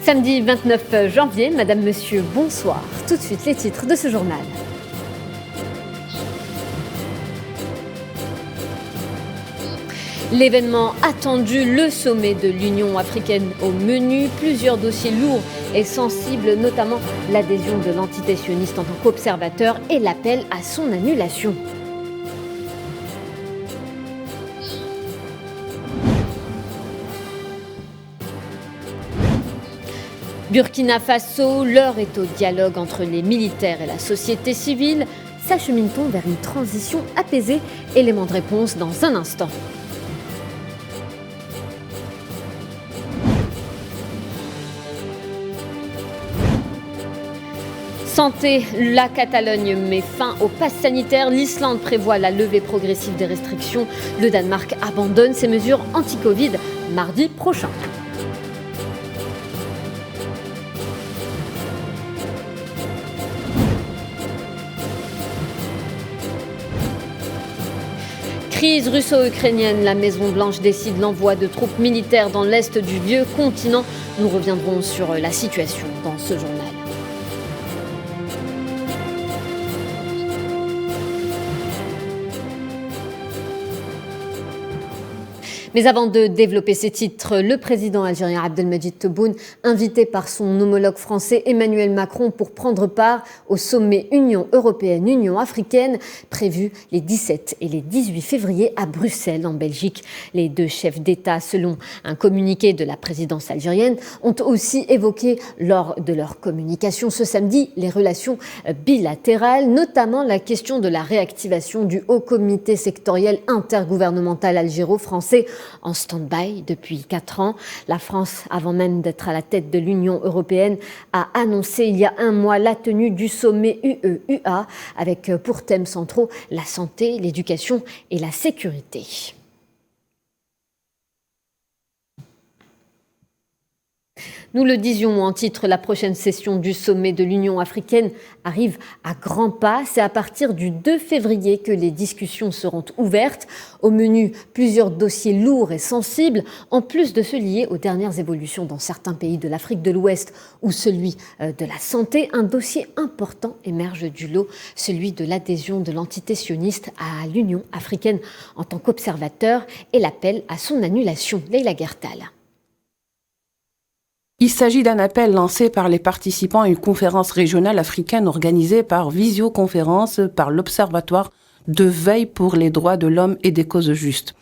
Samedi 29 janvier, Madame, Monsieur, bonsoir. Tout de suite, les titres de ce journal. L'événement attendu, le sommet de l'Union africaine au menu. Plusieurs dossiers lourds et sensibles, notamment l'adhésion de l'entité sioniste en tant qu'observateur et l'appel à son annulation. Burkina Faso, l'heure est au dialogue entre les militaires et la société civile. S'achemine-t-on vers une transition apaisée? Élément de réponse dans un instant. Santé, la Catalogne met fin au pass sanitaire. L'Islande prévoit la levée progressive des restrictions. Le Danemark abandonne ses mesures anti-Covid mardi prochain. Crise russo-ukrainienne, la Maison-Blanche décide l'envoi de troupes militaires dans l'est du vieux continent. Nous reviendrons sur la situation dans ce journal. Mais avant de développer ces titres, le président algérien Abdelmadjid Tebboune, invité par son homologue français Emmanuel Macron pour prendre part au sommet Union européenne-Union africaine, prévu les 17 et les 18 février à Bruxelles, en Belgique. Les deux chefs d'État, selon un communiqué de la présidence algérienne, ont aussi évoqué lors de leur communication ce samedi les relations bilatérales, notamment la question de la réactivation du Haut Comité sectoriel intergouvernemental algéro-français, en stand-by depuis 4 ans. La France, avant même d'être à la tête de l'Union européenne, a annoncé il y a un mois la tenue du sommet UE-UA avec pour thèmes centraux la santé, l'éducation et la sécurité. Nous le disions en titre, la prochaine session du sommet de l'Union africaine arrive à grands pas. C'est à partir du 2 février que les discussions seront ouvertes. Au menu, plusieurs dossiers lourds et sensibles, en plus de ceux liés aux dernières évolutions dans certains pays de l'Afrique de l'Ouest ou celui de la santé. Un dossier important émerge du lot, celui de l'adhésion de l'entité sioniste à l'Union africaine en tant qu'observateur et l'appel à son annulation. Leïla Guertal. Il s'agit d'un appel lancé par les participants à une conférence régionale africaine organisée par visioconférence par l'Observatoire de veille pour les droits de l'homme et des causes justes.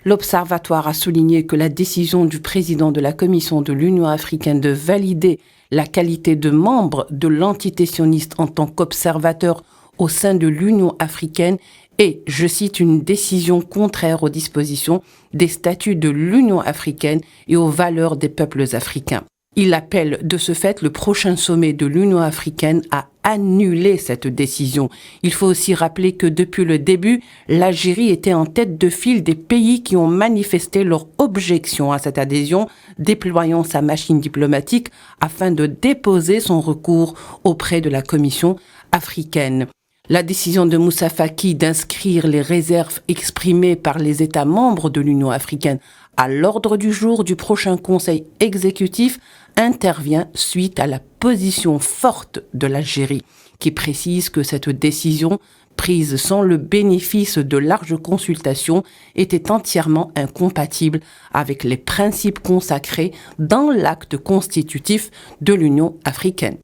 L'Observatoire a souligné que la décision du président de la Commission de l'Union africaine de valider la qualité de membre de l'entité sioniste en tant qu'observateur au sein de l'Union africaine est, je cite, une décision contraire aux dispositions des statuts de l'Union africaine et aux valeurs des peuples africains. Il appelle de ce fait le prochain sommet de l'Union africaine à annuler cette décision. Il faut aussi rappeler que depuis le début, l'Algérie était en tête de file des pays qui ont manifesté leur objection à cette adhésion, déployant sa machine diplomatique afin de déposer son recours auprès de la Commission africaine. La décision de Moussa Faki d'inscrire les réserves exprimées par les États membres de l'Union africaine à l'ordre du jour du prochain Conseil exécutif intervient suite à la position forte de l'Algérie, qui précise que cette décision, prise sans le bénéfice de larges consultations, était entièrement incompatible avec les principes consacrés dans l'acte constitutif de l'Union africaine.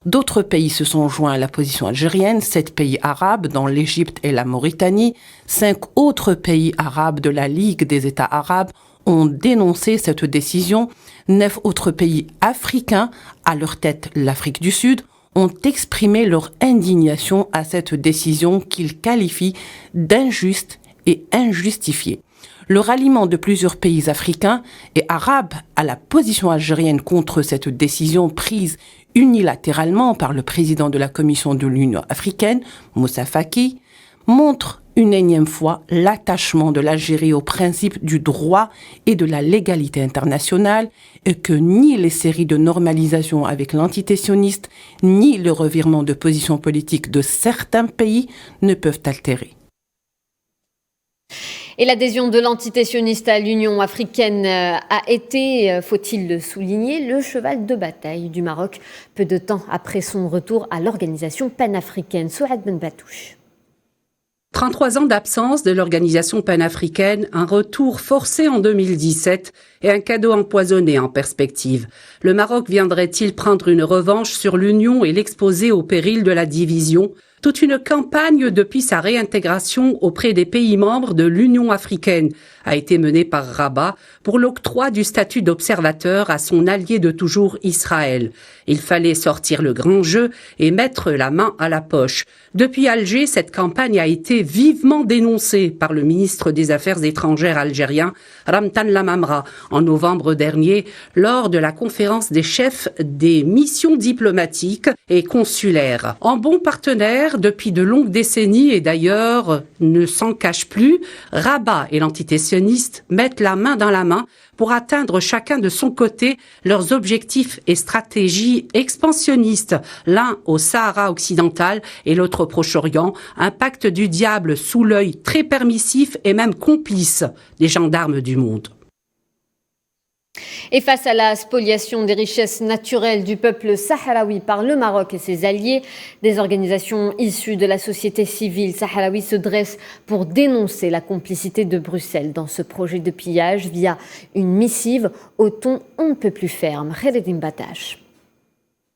D'autres pays se sont joints à la position algérienne, 7 pays arabes, dont l'Égypte et la Mauritanie. 5 autres pays arabes de la Ligue des États arabes ont dénoncé cette décision. 9 autres pays africains, à leur tête l'Afrique du Sud, ont exprimé leur indignation à cette décision qu'ils qualifient d'injuste et injustifiée. Le ralliement de plusieurs pays africains et arabes à la position algérienne contre cette décision prise unilatéralement par le président de la Commission de l'Union africaine, Moussa Faki, montre une énième fois l'attachement de l'Algérie au principe du droit et de la légalité internationale et que ni les séries de normalisation avec l'entité sioniste ni le revirement de position politique de certains pays ne peuvent altérer. Et l'adhésion de l'entité sioniste à l'Union africaine a été, faut-il le souligner, le cheval de bataille du Maroc, peu de temps après son retour à l'organisation panafricaine. Souad Ben Batouche. 33 ans d'absence de l'organisation panafricaine, un retour forcé en 2017 et un cadeau empoisonné en perspective. Le Maroc viendrait-il prendre une revanche sur l'Union et l'exposer au péril de la division ? Toute une campagne depuis sa réintégration auprès des pays membres de l'Union africaine a été menée par Rabat pour l'octroi du statut d'observateur à son allié de toujours Israël. Il fallait sortir le grand jeu et mettre la main à la poche. Depuis Alger, cette campagne a été vivement dénoncée par le ministre des Affaires étrangères algérien, Ramtan Lamamra, en novembre dernier, lors de la conférence des chefs des missions diplomatiques et consulaires. En bon partenaire, depuis de longues décennies et d'ailleurs ne s'en cache plus, Rabat et l'entité sioniste mettent la main dans la main pour atteindre chacun de son côté leurs objectifs et stratégies expansionnistes, l'un au Sahara occidental et l'autre au Proche-Orient, un pacte du diable sous l'œil très permissif et même complice des gendarmes du monde. Et face à la spoliation des richesses naturelles du peuple sahraoui par le Maroc et ses alliés, des organisations issues de la société civile sahraoui se dressent pour dénoncer la complicité de Bruxelles dans ce projet de pillage via une missive au ton on ne peut plus ferme. Kheredim Batache.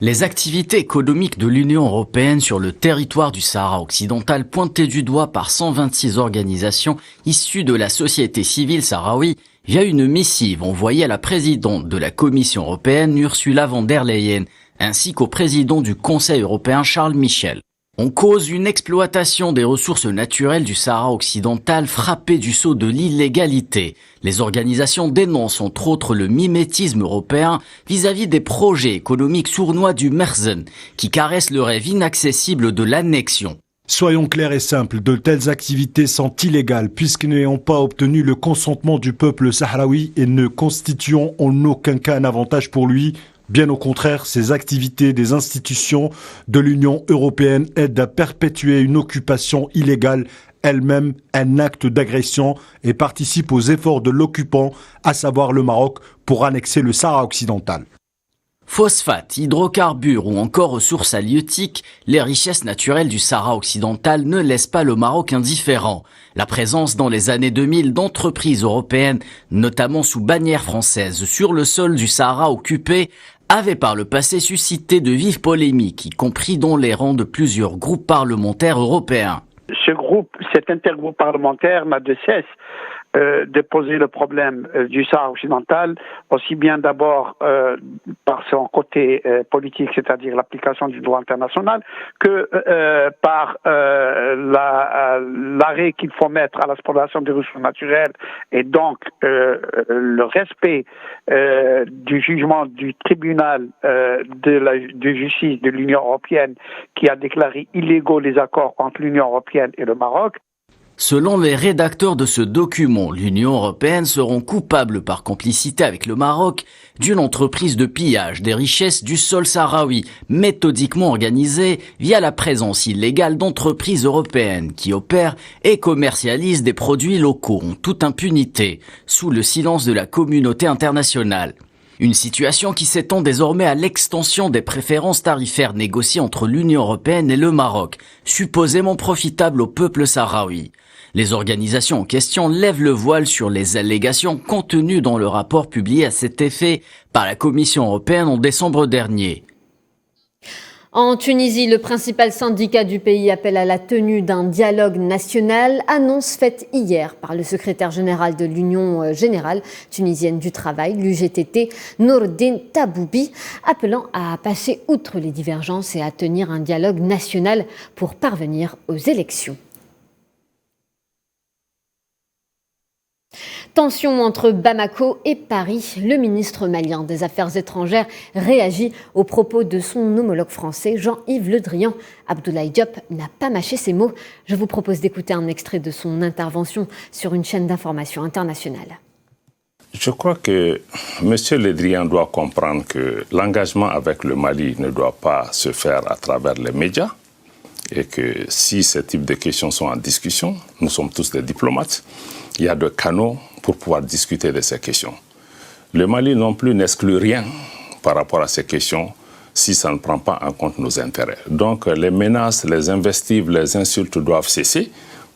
Les activités économiques de l'Union européenne sur le territoire du Sahara occidental pointées du doigt par 126 organisations issues de la société civile sahraoui via une missive envoyée à la présidente de la Commission européenne Ursula von der Leyen ainsi qu'au président du Conseil européen Charles Michel. On cause une exploitation des ressources naturelles du Sahara occidental frappée du sceau de l'illégalité. Les organisations dénoncent entre autres le mimétisme européen vis-à-vis des projets économiques sournois du Merzen qui caressent le rêve inaccessible de l'annexion. Soyons clairs et simples, de telles activités sont illégales puisqu'ils n'ayant pas obtenu le consentement du peuple sahraoui et ne constituant en aucun cas un avantage pour lui. Bien au contraire, ces activités des institutions de l'Union européenne aident à perpétuer une occupation illégale, elle-même un acte d'agression, et participent aux efforts de l'occupant, à savoir le Maroc, pour annexer le Sahara occidental. Phosphates, hydrocarbures ou encore ressources halieutiques, les richesses naturelles du Sahara occidental ne laissent pas le Maroc indifférent. La présence dans les années 2000 d'entreprises européennes, notamment sous bannière française, sur le sol du Sahara occupé, avait par le passé suscité de vives polémiques, y compris dans les rangs de plusieurs groupes parlementaires européens. Cet intergroupe parlementaire n'a de cesse de poser le problème du Sahara occidental, aussi bien d'abord par son côté politique, c'est-à-dire l'application du droit international, que par l'arrêt qu'il faut mettre à l'exploitation des ressources naturelles et donc le respect du jugement du tribunal de justice de l'Union européenne qui a déclaré illégaux les accords entre l'Union européenne et le Maroc. Selon les rédacteurs de ce document, l'Union européenne seront coupables par complicité avec le Maroc d'une entreprise de pillage des richesses du sol sahraoui, méthodiquement organisée via la présence illégale d'entreprises européennes qui opèrent et commercialisent des produits locaux en toute impunité, sous le silence de la communauté internationale. Une situation qui s'étend désormais à l'extension des préférences tarifaires négociées entre l'Union européenne et le Maroc, supposément profitables au peuple sahraoui. Les organisations en question lèvent le voile sur les allégations contenues dans le rapport publié à cet effet par la Commission européenne en décembre dernier. En Tunisie, le principal syndicat du pays appelle à la tenue d'un dialogue national, annonce faite hier par le secrétaire général de l'Union générale tunisienne du travail, l'UGTT, Nourdine Taboubi, appelant à passer outre les divergences et à tenir un dialogue national pour parvenir aux élections. Tension entre Bamako et Paris. Le ministre malien des Affaires étrangères réagit aux propos de son homologue français, Jean-Yves Le Drian. Abdoulaye Diop n'a pas mâché ses mots. Je vous propose d'écouter un extrait de son intervention sur une chaîne d'information internationale. Je crois que M. Le Drian doit comprendre que l'engagement avec le Mali ne doit pas se faire à travers les médias et que si ce type de questions sont en discussion, nous sommes tous des diplomates, il y a des canaux pour pouvoir discuter de ces questions. Le Mali non plus n'exclut rien par rapport à ces questions si ça ne prend pas en compte nos intérêts. Donc les menaces, les invectives, les insultes doivent cesser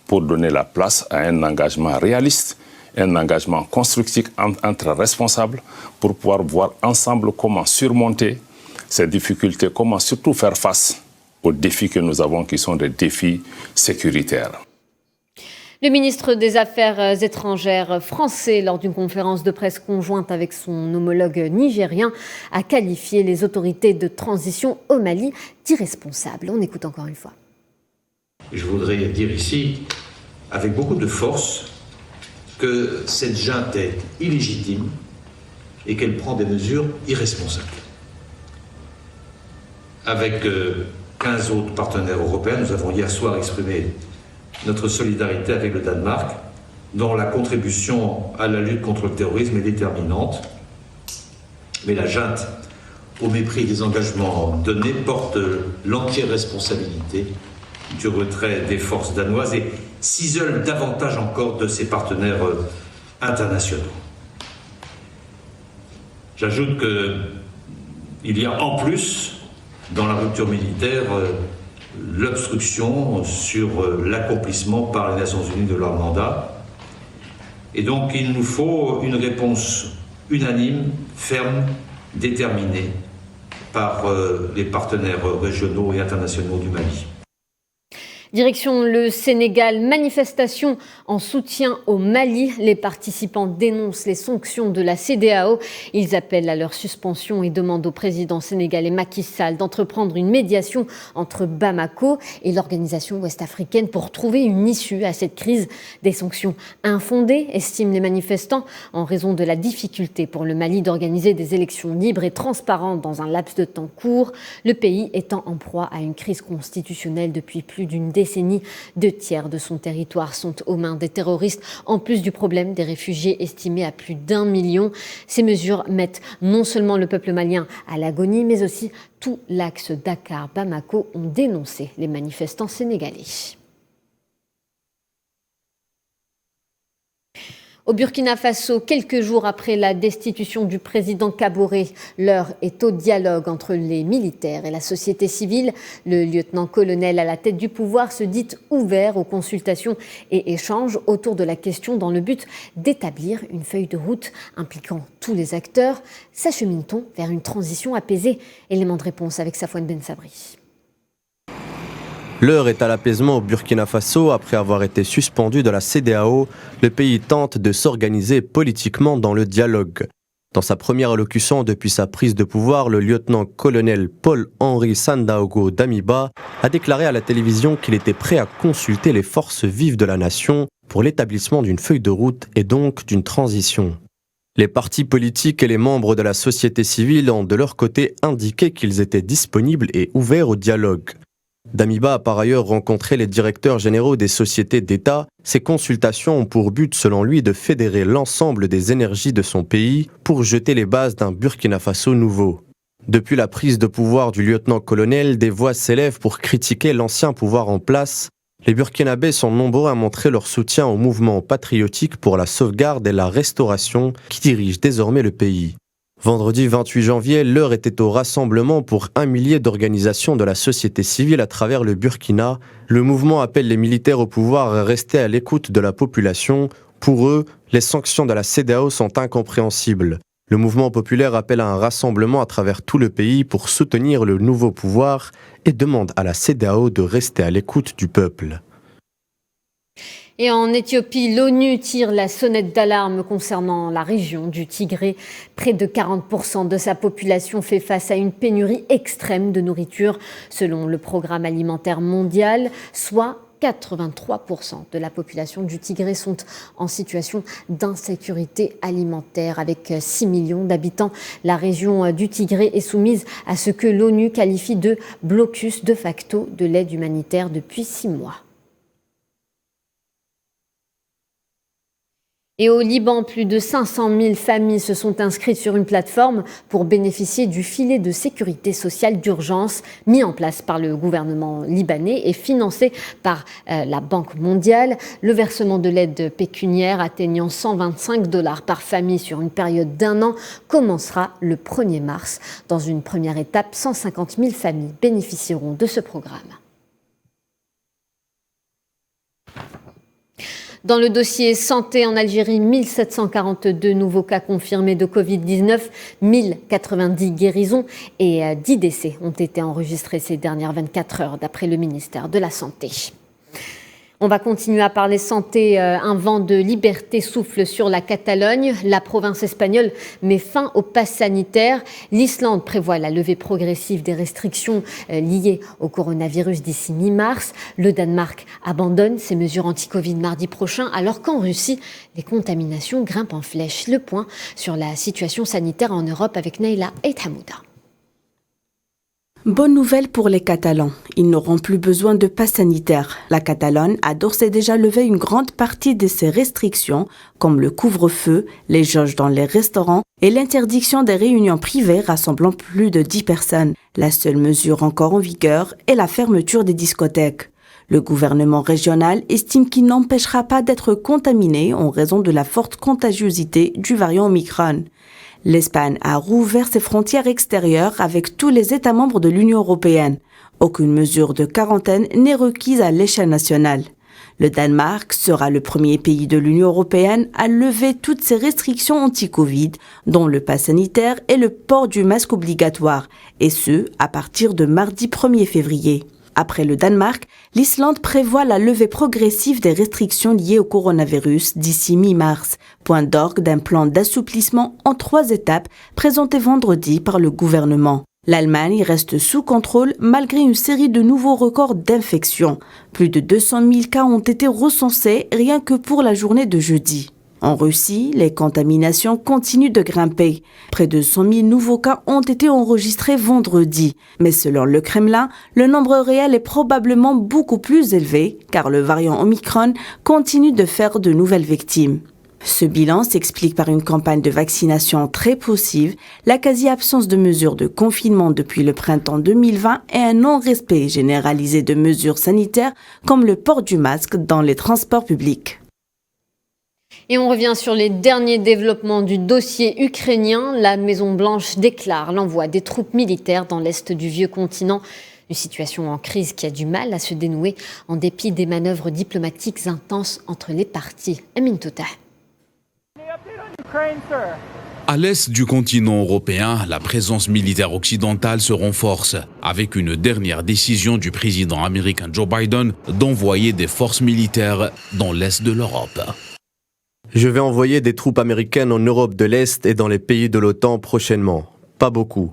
pour donner la place à un engagement réaliste, un engagement constructif entre responsables pour pouvoir voir ensemble comment surmonter ces difficultés, comment surtout faire face aux défis que nous avons qui sont des défis sécuritaires. Le ministre des Affaires étrangères français, lors d'une conférence de presse conjointe avec son homologue nigérien, a qualifié les autorités de transition au Mali d'irresponsables. On écoute encore une fois. Je voudrais dire ici, avec beaucoup de force, que cette junte est illégitime et qu'elle prend des mesures irresponsables. Avec 15 autres partenaires européens, nous avons hier soir exprimé notre solidarité avec le Danemark, dont la contribution à la lutte contre le terrorisme est déterminante. Mais la junte, au mépris des engagements donnés, porte l'entière responsabilité du retrait des forces danoises et s'isole davantage encore de ses partenaires internationaux. J'ajoute qu'il y a en plus, dans la rupture militaire, l'obstruction sur l'accomplissement par les Nations Unies de leur mandat. Et donc il nous faut une réponse unanime, ferme, déterminée par les partenaires régionaux et internationaux du Mali. Direction le Sénégal, manifestation en soutien au Mali. Les participants dénoncent les sanctions de la CEDEAO. Ils appellent à leur suspension et demandent au président sénégalais Macky Sall d'entreprendre une médiation entre Bamako et l'organisation ouest-africaine pour trouver une issue à cette crise. Des sanctions infondées, estiment les manifestants, en raison de la difficulté pour le Mali d'organiser des élections libres et transparentes dans un laps de temps court, le pays étant en proie à une crise constitutionnelle depuis plus d'une décennie. 2 tiers de son territoire sont aux mains des terroristes, en plus du problème des réfugiés estimés à plus d'1 million. Ces mesures mettent non seulement le peuple malien à l'agonie, mais aussi tout l'axe Dakar-Bamako, ont dénoncé les manifestants sénégalais. Au Burkina Faso, quelques jours après la destitution du président Kaboré, l'heure est au dialogue entre les militaires et la société civile. Le lieutenant-colonel à la tête du pouvoir se dit ouvert aux consultations et échanges autour de la question dans le but d'établir une feuille de route impliquant tous les acteurs. S'achemine-t-on vers une transition apaisée? Élément de réponse avec Safouane Ben Sabri. L'heure est à l'apaisement au Burkina Faso. Après avoir été suspendu de la CEDEAO, le pays tente de s'organiser politiquement dans le dialogue. Dans sa première allocution depuis sa prise de pouvoir, le lieutenant-colonel Paul-Henri Sandaogo Damiba a déclaré à la télévision qu'il était prêt à consulter les forces vives de la nation pour l'établissement d'une feuille de route et donc d'une transition. Les partis politiques et les membres de la société civile ont de leur côté indiqué qu'ils étaient disponibles et ouverts au dialogue. Damiba a par ailleurs rencontré les directeurs généraux des sociétés d'État. Ces consultations ont pour but, selon lui, de fédérer l'ensemble des énergies de son pays pour jeter les bases d'un Burkina Faso nouveau. Depuis la prise de pouvoir du lieutenant-colonel, des voix s'élèvent pour critiquer l'ancien pouvoir en place. Les Burkinabés sont nombreux à montrer leur soutien au mouvement patriotique pour la sauvegarde et la restauration qui dirige désormais le pays. Vendredi 28 janvier, l'heure était au rassemblement pour 1 millier d'organisations de la société civile à travers le Burkina. Le mouvement appelle les militaires au pouvoir à rester à l'écoute de la population. Pour eux, les sanctions de la CEDEAO sont incompréhensibles. Le mouvement populaire appelle à un rassemblement à travers tout le pays pour soutenir le nouveau pouvoir et demande à la CEDEAO de rester à l'écoute du peuple. Et en Éthiopie, l'ONU tire la sonnette d'alarme concernant la région du Tigré. Près de 40% de sa population fait face à une pénurie extrême de nourriture, selon le Programme alimentaire mondial, soit 83% de la population du Tigré sont en situation d'insécurité alimentaire. Avec 6 millions d'habitants, la région du Tigré est soumise à ce que l'ONU qualifie de blocus de facto de l'aide humanitaire depuis 6 mois. Et au Liban, plus de 500 000 familles se sont inscrites sur une plateforme pour bénéficier du filet de sécurité sociale d'urgence mis en place par le gouvernement libanais et financé par la Banque mondiale. Le versement de l'aide pécuniaire atteignant $125 par famille sur une période d'1 an commencera le 1er mars. Dans une première étape, 150 000 familles bénéficieront de ce programme. Dans le dossier santé en Algérie, 1742 nouveaux cas confirmés de Covid-19, 1090 guérisons et 10 décès ont été enregistrés ces dernières 24 heures, d'après le ministère de la Santé. On va continuer à parler santé. Un vent de liberté souffle sur la Catalogne. La province espagnole met fin au pass sanitaire. L'Islande prévoit la levée progressive des restrictions liées au coronavirus d'ici mi-mars. Le Danemark abandonne ses mesures anti-Covid mardi prochain, alors qu'en Russie, les contaminations grimpent en flèche. Le point sur la situation sanitaire en Europe avec Naïla Eithamouda. Bonne nouvelle pour les Catalans. Ils n'auront plus besoin de pass sanitaire. La Catalogne a d'ores et déjà levé une grande partie de ses restrictions, comme le couvre-feu, les jauges dans les restaurants et l'interdiction des réunions privées rassemblant plus de 10 personnes. La seule mesure encore en vigueur est la fermeture des discothèques. Le gouvernement régional estime qu'il n'empêchera pas d'être contaminé en raison de la forte contagiosité du variant Omicron. L'Espagne a rouvert ses frontières extérieures avec tous les États membres de l'Union européenne. Aucune mesure de quarantaine n'est requise à l'échelle nationale. Le Danemark sera le premier pays de l'Union européenne à lever toutes ses restrictions anti-Covid, dont le pass sanitaire et le port du masque obligatoire, et ce, à partir de mardi 1er février. Après le Danemark, l'Islande prévoit la levée progressive des restrictions liées au coronavirus d'ici mi-mars, point d'orgue d'un plan d'assouplissement en 3 étapes présenté vendredi par le gouvernement. L'Allemagne reste sous contrôle malgré une série de nouveaux records d'infections. Plus de 200 000 cas ont été recensés rien que pour la journée de jeudi. En Russie, les contaminations continuent de grimper. Près de 100 000 nouveaux cas ont été enregistrés vendredi. Mais selon le Kremlin, le nombre réel est probablement beaucoup plus élevé car le variant Omicron continue de faire de nouvelles victimes. Ce bilan s'explique par une campagne de vaccination très poussive, la quasi-absence de mesures de confinement depuis le printemps 2020 et un non-respect généralisé de mesures sanitaires comme le port du masque dans les transports publics. Et on revient sur les derniers développements du dossier ukrainien. La Maison-Blanche déclare l'envoi des troupes militaires dans l'est du vieux continent. Une situation en crise qui a du mal à se dénouer en dépit des manœuvres diplomatiques intenses entre les parties. Amin Touta. À l'est du continent européen, la présence militaire occidentale se renforce, avec une dernière décision du président américain Joe Biden d'envoyer des forces militaires dans l'est de l'Europe. Je vais envoyer des troupes américaines en Europe de l'Est et dans les pays de l'OTAN prochainement. Pas beaucoup.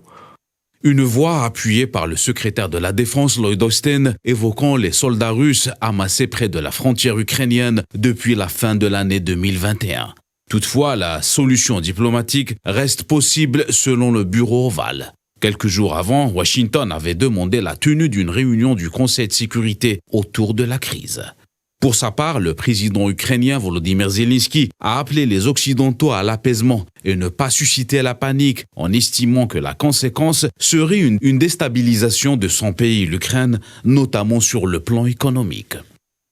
Une voix appuyée par le secrétaire de la Défense Lloyd Austin évoquant les soldats russes amassés près de la frontière ukrainienne depuis la fin de l'année 2021. Toutefois, la solution diplomatique reste possible selon le bureau ovale. Quelques jours avant, Washington avait demandé la tenue d'une réunion du Conseil de sécurité autour de la crise. Pour sa part, le président ukrainien Volodymyr Zelensky a appelé les Occidentaux à l'apaisement et ne pas susciter la panique en estimant que la conséquence serait une déstabilisation de son pays, l'Ukraine, notamment sur le plan économique.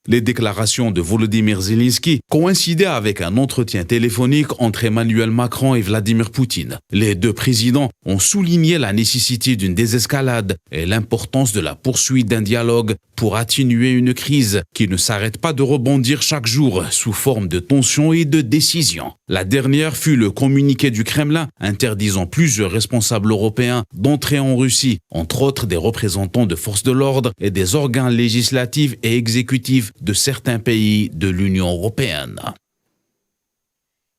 Les déclarations de Volodymyr Zelensky coïncidaient avec un entretien téléphonique entre Emmanuel Macron et Vladimir Poutine. Les deux présidents ont souligné la nécessité d'une désescalade et l'importance de la poursuite d'un dialogue pour atténuer une crise qui ne s'arrête pas de rebondir chaque jour sous forme de tensions et de décisions. La dernière fut le communiqué du Kremlin interdisant plusieurs responsables européens d'entrer en Russie, entre autres des représentants de forces de l'ordre et des organes législatifs et exécutifs de certains pays de l'Union européenne.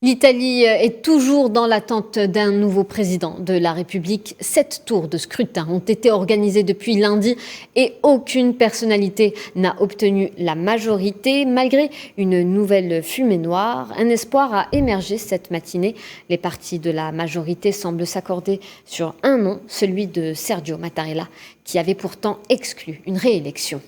L'Italie est toujours dans l'attente d'un nouveau président de la République. 7 tours de scrutin ont été organisés depuis lundi et aucune personnalité n'a obtenu la majorité. Malgré une nouvelle fumée noire, un espoir a émergé cette matinée. Les partis de la majorité semblent s'accorder sur un nom, celui de Sergio Mattarella, qui avait pourtant exclu une réélection.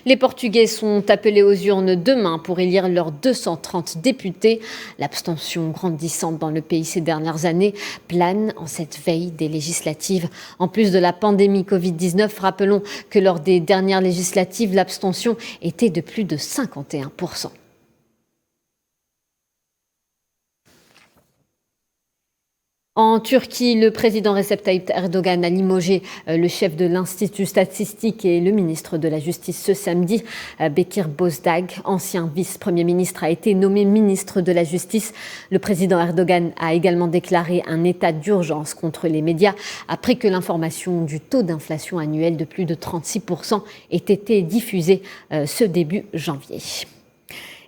Les Portugais sont appelés aux urnes demain pour élire leurs 230 députés. L'abstention grandissante dans le pays ces dernières années plane en cette veille des législatives. En plus de la pandémie Covid-19, rappelons que lors des dernières législatives, l'abstention était de plus de 51%. En Turquie, le président Recep Tayyip Erdogan a limogé le chef de l'Institut statistique et le ministre de la Justice ce samedi. Bekir Bozdagh, ancien vice-premier ministre, a été nommé ministre de la Justice. Le président Erdogan a également déclaré un état d'urgence contre les médias après que l'information du taux d'inflation annuel de plus de 36% ait été diffusée ce début janvier.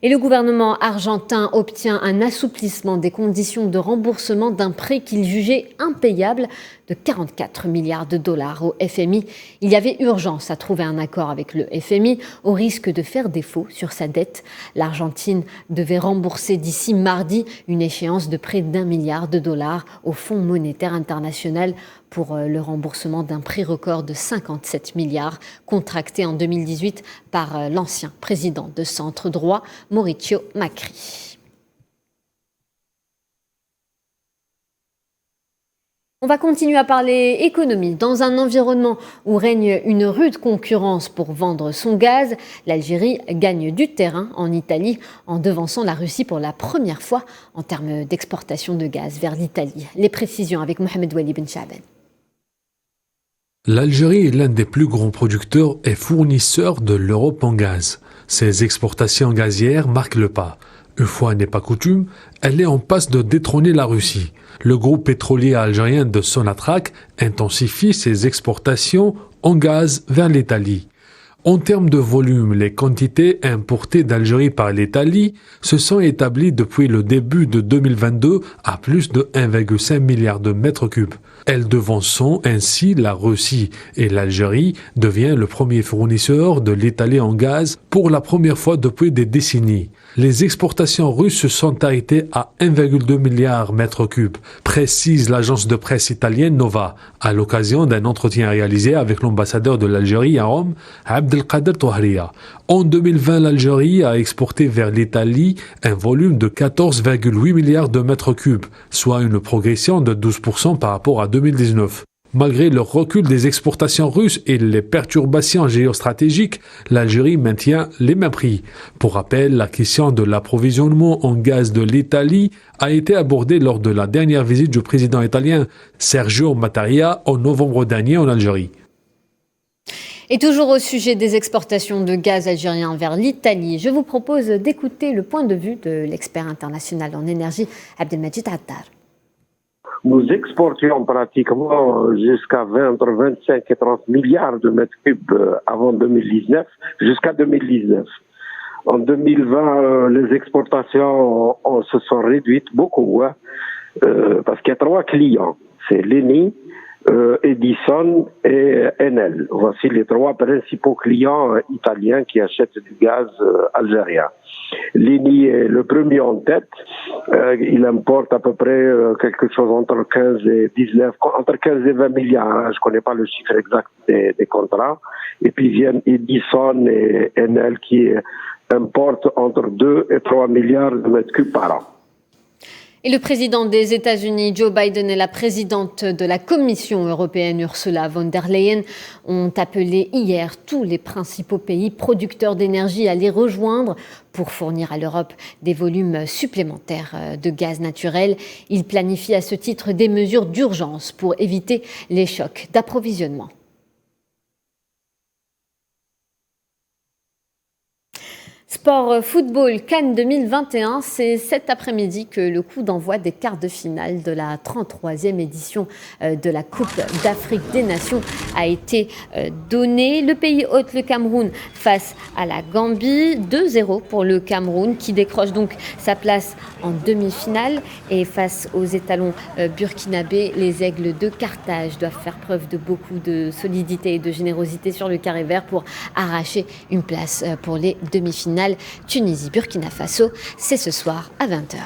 Et le gouvernement argentin obtient un assouplissement des conditions de remboursement d'un prêt qu'il jugeait impayable de 44 milliards de dollars au FMI. Il y avait urgence à trouver un accord avec le FMI au risque de faire défaut sur sa dette. L'Argentine devait rembourser d'ici mardi une échéance de près d'1 milliard de dollars au Fonds monétaire international pour le remboursement d'un prêt record de 57 milliards contracté en 2018 par l'ancien président de centre droit, Mauricio Macri. On va continuer à parler économie. Dans un environnement où règne une rude concurrence pour vendre son gaz, l'Algérie gagne du terrain en Italie en devançant la Russie pour la première fois en termes d'exportation de gaz vers l'Italie. Les précisions avec Mohamed Wali Ben Chaben. L'Algérie est l'un des plus grands producteurs et fournisseurs de l'Europe en gaz. Ses exportations gazières marquent le pas. Une fois n'est pas coutume, elle est en passe de détrôner la Russie. Le groupe pétrolier algérien de Sonatrach intensifie ses exportations en gaz vers l'Italie. En termes de volume, les quantités importées d'Algérie par l'Italie se sont établies depuis le début de 2022 à plus de 1,5 milliard de mètres cubes. Elles devançant ainsi la Russie et l'Algérie devient le premier fournisseur de l'Italie en gaz pour la première fois depuis des décennies. Les exportations russes se sont arrêtées à 1,2 milliard mètres cubes, précise l'agence de presse italienne Nova, à l'occasion d'un entretien réalisé avec l'ambassadeur de l'Algérie à Rome, Abdelkader Touhria. En 2020, l'Algérie a exporté vers l'Italie un volume de 14,8 milliards de mètres cubes, soit une progression de 12% par rapport à 2019. Malgré le recul des exportations russes et les perturbations géostratégiques, l'Algérie maintient les mêmes prix. Pour rappel, la question de l'approvisionnement en gaz de l'Italie a été abordée lors de la dernière visite du président italien Sergio Mattarella en novembre dernier en Algérie. Et toujours au sujet des exportations de gaz algérien vers l'Italie, je vous propose d'écouter le point de vue de l'expert international en énergie Abdelmajid Attar. Nous exportions pratiquement jusqu'à entre 25 et 30 milliards de mètres cubes avant 2019, jusqu'à 2019. En 2020, les exportations se sont réduites beaucoup, parce qu'il y a 3 clients. C'est l'ENI, Edison et Enel. Voici les 3 principaux clients italiens qui achètent du gaz algérien. L'ENI est le premier en tête. Il importe à peu près quelque chose entre 15 et 20 milliards. Je ne connais pas le chiffre exact des contrats. Et puis viennent Edison et Enel qui importent entre 2 et 3 milliards de mètres cubes par an. Et le président des États-Unis, Joe Biden, et la présidente de la Commission européenne, Ursula von der Leyen, ont appelé hier tous les principaux pays producteurs d'énergie à les rejoindre pour fournir à l'Europe des volumes supplémentaires de gaz naturel. Ils planifient à ce titre des mesures d'urgence pour éviter les chocs d'approvisionnement. Sport football Cannes 2021, c'est cet après-midi que le coup d'envoi des quarts de finale de la 33e édition de la Coupe d'Afrique des Nations a été donné. Le pays hôte, le Cameroun, face à la Gambie, 2-0 pour le Cameroun qui décroche donc sa place en demi-finale. Et face aux étalons burkinabés, les Aigles de Carthage doivent faire preuve de beaucoup de solidité et de générosité sur le carré vert pour arracher une place pour les demi-finales. Tunisie-Burkina Faso, c'est ce soir à 20h.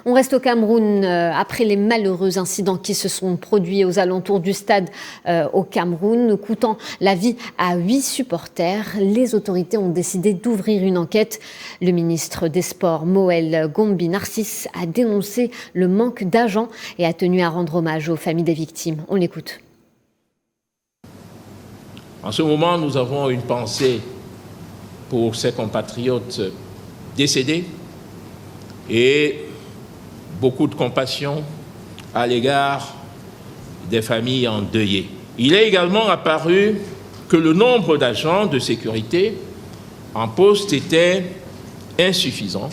On reste au Cameroun après les malheureux incidents qui se sont produits aux alentours du stade au Cameroun, coûtant la vie à 8 supporters. Les autorités ont décidé d'ouvrir une enquête. Le ministre des Sports, Moël Gombi Narcisse, a dénoncé le manque d'agents et a tenu à rendre hommage aux familles des victimes. On l'écoute. En ce moment, nous avons une pensée pour ces compatriotes décédés et beaucoup de compassion à l'égard des familles endeuillées. Il est également apparu que le nombre d'agents de sécurité en poste était insuffisant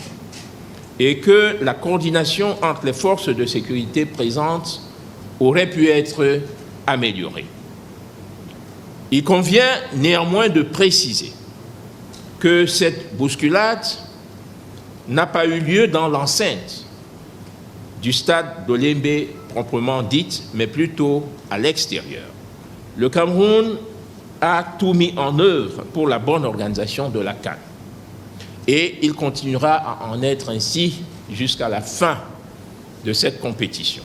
et que la coordination entre les forces de sécurité présentes aurait pu être améliorée. Il convient néanmoins de préciser que cette bousculade n'a pas eu lieu dans l'enceinte du stade d'Olembe proprement dite, mais plutôt à l'extérieur. Le Cameroun a tout mis en œuvre pour la bonne organisation de la CAN. Et il continuera à en être ainsi jusqu'à la fin de cette compétition.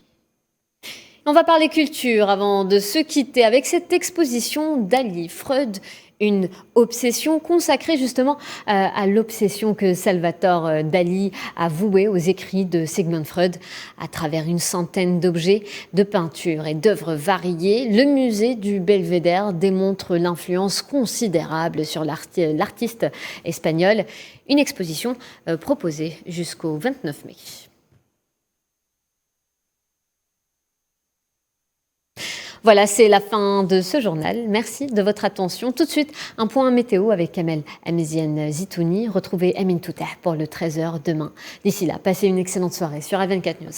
On va parler culture avant de se quitter avec cette exposition d'Ali Freud, une obsession consacrée justement à l'obsession que Salvatore Dali a vouée aux écrits de Sigmund Freud. À travers une centaine d'objets, de peintures et d'œuvres variées, le musée du Belvédère démontre l'influence considérable sur l'artiste espagnol. Une exposition proposée jusqu'au 29 mai. Voilà, c'est la fin de ce journal. Merci de votre attention. Tout de suite, un point météo avec Kamel Amézienne Zitouni. Retrouvez Amin Touteh pour le 13h demain. D'ici là, passez une excellente soirée sur A24 News.